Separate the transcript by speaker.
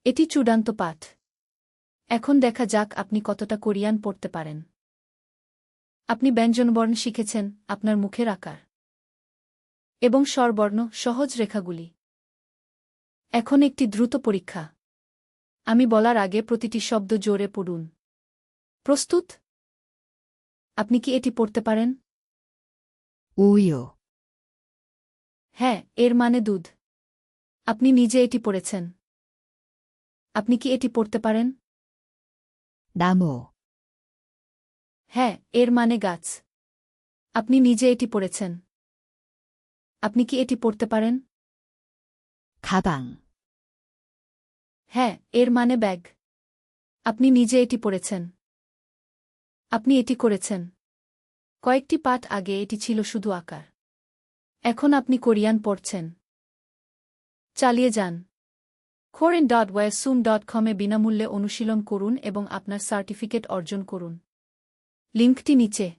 Speaker 1: এটি চূড়ান্ত পাঠ। এখন দেখা যাক আপনি কতটা কোরিয়ান পড়তে পারেন। আপনি ব্যঞ্জনবর্ণ শিখেছেন, আপনার মুখের আকার এবং স্বরবর্ণ, সহজ রেখাগুলি। এখন একটি দ্রুত পরীক্ষা। আমি বলার আগে প্রতিটি শব্দ জোরে পড়ুন। প্রস্তুত? আপনি কি এটি পড়তে পারেন?
Speaker 2: 우유,
Speaker 1: হ্যাঁ, এর মানে দুধ। আপনি নিজে এটি পড়েছেন। আপনি কি এটি পড়তে পারেন?
Speaker 2: 나무,
Speaker 1: হ্যাঁ, এর মানে গাছ। আপনি নিজে এটি পড়েছেন। আপনি কি এটি পড়তে পারেন?
Speaker 2: 가방,
Speaker 1: হ্যাঁ, এর মানে ব্যাগ। আপনি নিজে এটি পড়েছেন। আপনি এটি করেছেন। কয়েকটি পাঠ আগে এটি ছিল শুধু আকার। এখন আপনি কোরিয়ান পড়ছেন। চালিয়ে যান। korean.wasoom.com এ বিনামূল্যে অনুশীলন করুন এবং আপনার সার্টিফিকেট অর্জন করুন। লিঙ্কটি নিচে।